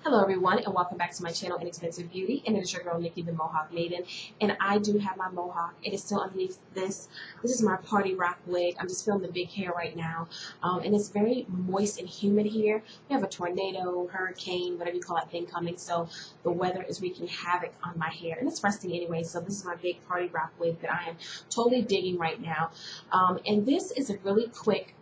Hello everyone and welcome back to my channel Inexpensive Beauty, and it is your girl Nikki the Mohawk Maiden, and I do have my mohawk. It is still underneath this. This is my party rock wig. I'm just feeling the big hair right now, and it's very moist and humid here. We have a tornado, hurricane, whatever you call that thing coming, so the weather is wreaking havoc on my hair, and it's resting anyway, so this is my big party rock wig that I am totally digging right now. And this is a really quick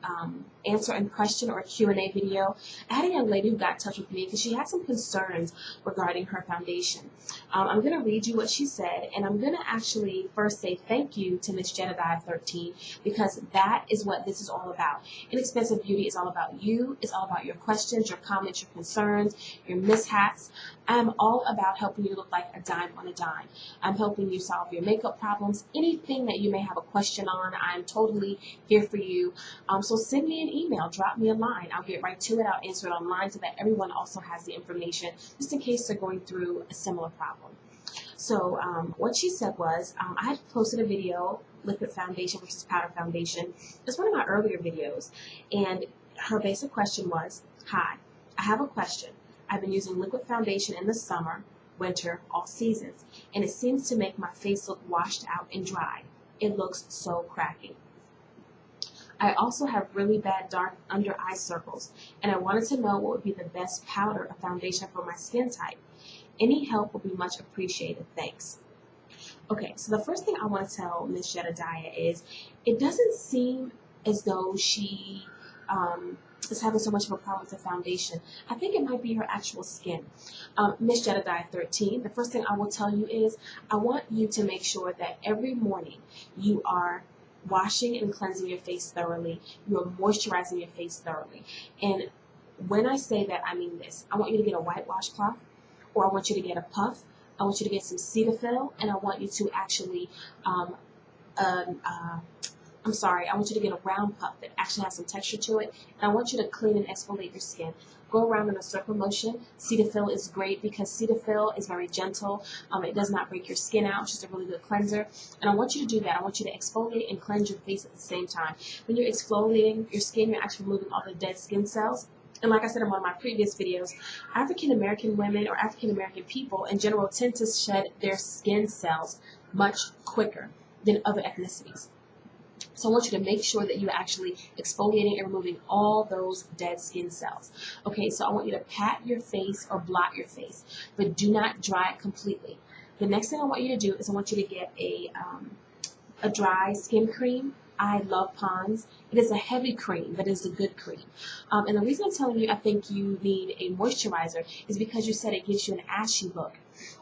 answer and question or Q&A video. I had a young lady who got in touch with me because she had some concerns regarding her foundation. I'm going to read you what she said, and I'm going to actually first say thank you to Miss Jedidiah 13, because that is what this is all about. Inexpensive Beauty is all about you. It's all about your questions, your comments, your concerns, your mishaps. I'm all about helping you look like a dime on a dime. I'm helping you solve your makeup problems, anything that you may have a question on. I'm totally here for you. So send me an email, drop me a line. I'll get right to it. I'll answer it online so that everyone also has the information, just in case they're going through a similar problem. So what she said was, I had posted a video, liquid foundation versus powder foundation. It's one of my earlier videos, and her basic question was, hi, I have a question. I've been using liquid foundation in the summer, winter, all seasons, and it seems to make my face look washed out and dry. It looks so cracky. I also have really bad dark under eye circles, and I wanted to know what would be the best powder or foundation for my skin type. Any help would be much appreciated. Thanks. Okay, so the first thing I want to tell Miss Jedidiah is it doesn't seem as though she is having so much of a problem with the foundation. I think it might be her actual skin. Miss Jedidiah 13, the first thing I will tell you is I want you to make sure that every morning you are washing and cleansing your face thoroughly. You are moisturizing your face thoroughly. And when I say that, I mean this. I want you to get a white washcloth, or I want you to get a puff. I want you to get some Cetaphil, and I want you to actually, I want you to get a round puff that actually has some texture to it, and I want you to clean and exfoliate your skin. Go around in a circle motion. Cetaphil is great because Cetaphil is very gentle. It does not break your skin out. It's just a really good cleanser. And I want you to do that. I want you to exfoliate and cleanse your face at the same time. When you're exfoliating your skin, you're actually removing all the dead skin cells. And like I said in one of my previous videos, African American women or African American people in general tend to shed their skin cells much quicker than other ethnicities. So I want you to make sure that you're actually exfoliating and removing all those dead skin cells. Okay, so I want you to pat your face or blot your face, but do not dry it completely. The next thing I want you to do is I want you to get a dry skin cream. I love Pond's. It is a heavy cream, but it is a good cream. And the reason I'm telling you I think you need a moisturizer is because you said it gives you an ashy look.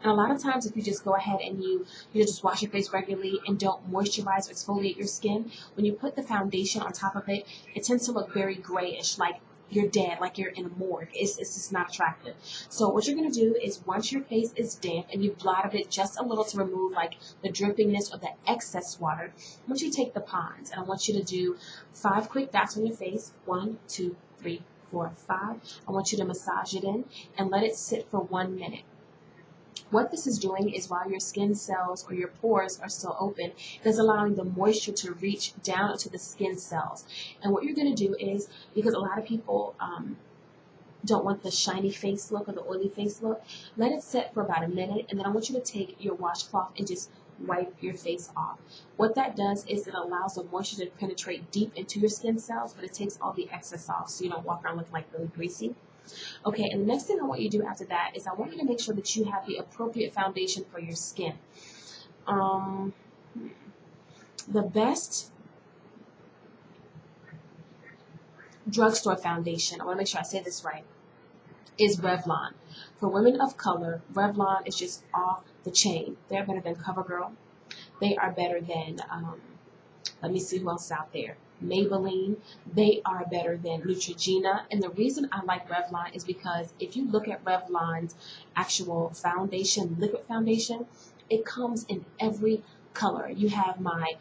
And a lot of times if you just go ahead and you just wash your face regularly and don't moisturize or exfoliate your skin, when you put the foundation on top of it, it tends to look very grayish, like you're dead, like you're in a morgue. It's just not attractive. So what you're going to do is once your face is damp and you've blotted it just a little to remove like the drippiness or the excess water, I want you to take the Pond's and I want you to do 5 quick dots on your face. 1, 2, 3, 4, 5. I want you to massage it in and let it sit for 1 minute. What this is doing is while your skin cells or your pores are still open, it is allowing the moisture to reach down into the skin cells. And what you're going to do is, because a lot of people don't want the shiny face look or the oily face look, let it sit for about a minute, and then I want you to take your washcloth and just wipe your face off. What that does is it allows the moisture to penetrate deep into your skin cells, but it takes all the excess off so you don't walk around looking like really greasy. Okay, and the next thing I want you to do after that is I want you to make sure that you have the appropriate foundation for your skin. The best drugstore foundation, I want to make sure I say this right, is Revlon. For women of color, Revlon is just off the chain. They're better than CoverGirl. They are better than, let me see who else is out there. Maybelline. They are better than Neutrogena. And the reason I like Revlon is because if you look at Revlon's actual foundation, liquid foundation, it comes in every color. You have my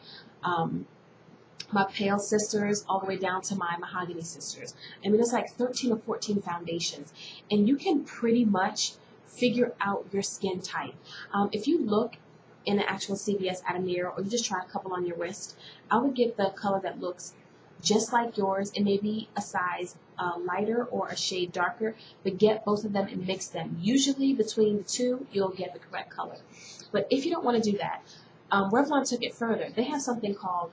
pale sisters all the way down to my mahogany sisters. I mean, it's like 13 or 14 foundations. And you can pretty much figure out your skin type. If you look in an actual CVS at a mirror, or you just try a couple on your wrist, I would get the color that looks just like yours. It may be a size lighter or a shade darker, but get both of them and mix them. Usually between the two, you'll get the correct color. But if you don't want to do that, Revlon took it further. They have something called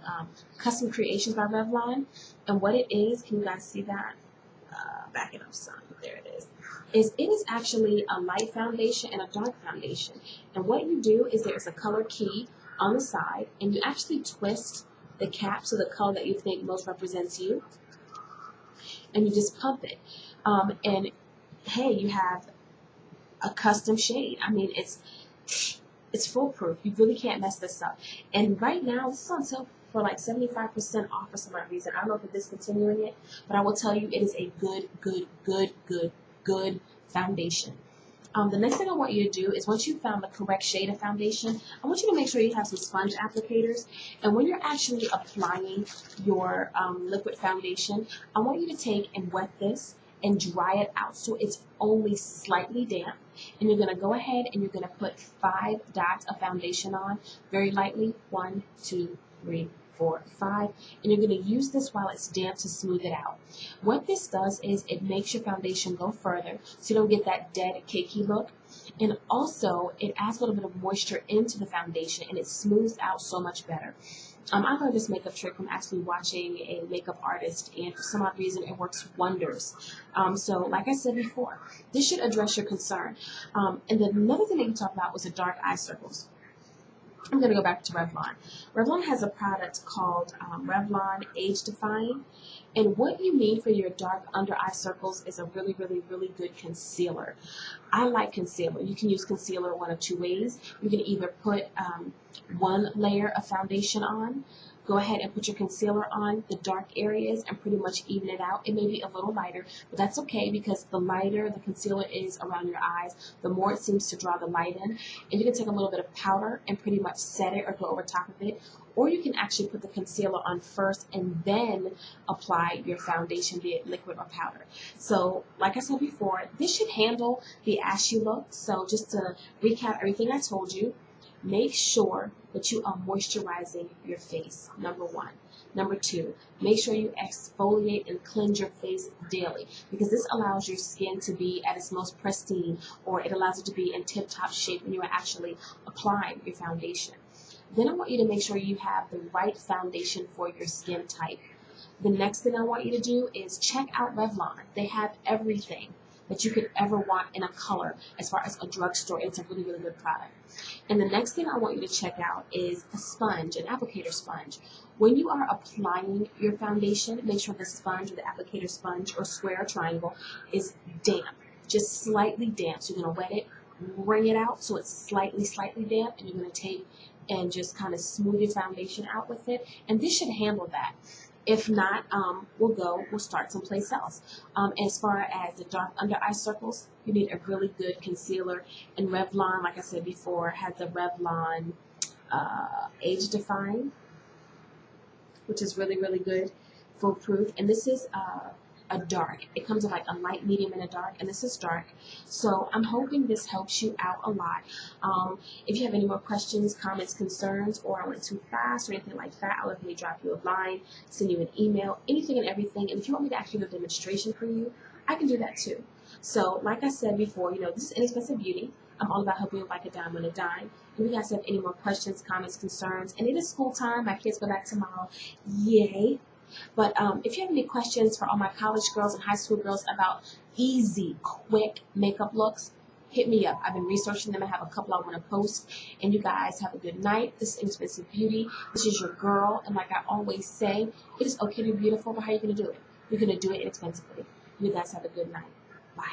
Custom Creations by Revlon, and what it is, can you guys see that? Back it up some. There it is. It is actually a light foundation and a dark foundation. And what you do is there's a color key on the side, and you actually twist the cap to the color that you think most represents you, and you just pump it. And hey, you have a custom shade. I mean, it's foolproof. You really can't mess this up. And right now, this is on sale for like 75% off for some odd reason. I don't know if they're discontinuing it, but I will tell you it is a good foundation. The next thing I want you to do is once you've found the correct shade of foundation, I want you to make sure you have some sponge applicators. And when you're actually applying your liquid foundation, I want you to take and wet this and dry it out so it's only slightly damp. And you're going to go ahead and you're going to put 5 dots of foundation on very lightly. 1, 2, 3, 4, 5. And you're going to use this while it's damp to smooth it out. What this does is it makes your foundation go further so you don't get that dead cakey look. And also it adds a little bit of moisture into the foundation and it smooths out so much better. I learned this makeup trick from actually watching a makeup artist, and for some odd reason, it works wonders. So, like I said before, this should address your concern. And then another thing that you talked about was the dark eye circles. I'm going to go back to Revlon. Revlon has a product called Revlon Age Defying. And what you need for your dark under eye circles is a really good concealer. I like concealer. You can use concealer one of two ways. You can either put one layer of foundation on, go ahead and put your concealer on the dark areas and pretty much even it out. It may be a little lighter, but that's okay because the lighter the concealer is around your eyes, the more it seems to draw the light in. And you can take a little bit of powder and pretty much set it or go over top of it. Or you can actually put the concealer on first and then apply your foundation, be it liquid or powder. So, like I said before, this should handle the ashy look. So just to recap everything I told you, make sure that you are moisturizing your face, number 1. Number 2, make sure you exfoliate and cleanse your face daily because this allows your skin to be at its most pristine, or it allows it to be in tip-top shape when you are actually applying your foundation. Then I want you to make sure you have the right foundation for your skin type. The next thing I want you to do is check out Revlon. They have everything that you could ever want in a color as far as a drugstore. It's a really good product. And the next thing I want you to check out is a sponge, an applicator sponge. When you are applying your foundation, make sure the sponge or the applicator sponge or square or triangle is damp, just slightly damp. So you're going to wet it, wring it out so it's slightly damp, and you're going to take and just kind of smooth your foundation out with it. And this should handle that. If not, we'll start someplace else. As far as the dark under eye circles, you need a really good concealer. And Revlon, like I said before, has the Revlon Age Defying, which is really good, foolproof. And this is a dark. It comes in like a light, medium, and a dark, and this is dark. So I'm hoping this helps you out a lot. If you have any more questions, comments, concerns, or I went too fast or anything like that, I'll definitely drop you a line, send you an email, anything and everything. And if you want me to actually do a demonstration for you, I can do that too. So like I said before, this is Inexpensive Beauty. I'm all about helping you like a dime on a dime. And if you guys have any more questions, comments, concerns, and it is school time. My kids go back tomorrow. Yay. But if you have any questions for all my college girls and high school girls about easy, quick makeup looks, hit me up. I've been researching them. I have a couple I want to post. And you guys have a good night. This is Inexpensive Beauty. This is your girl. And like I always say, it is okay to be beautiful, but how are you going to do it? You're going to do it inexpensively. You guys have a good night. Bye.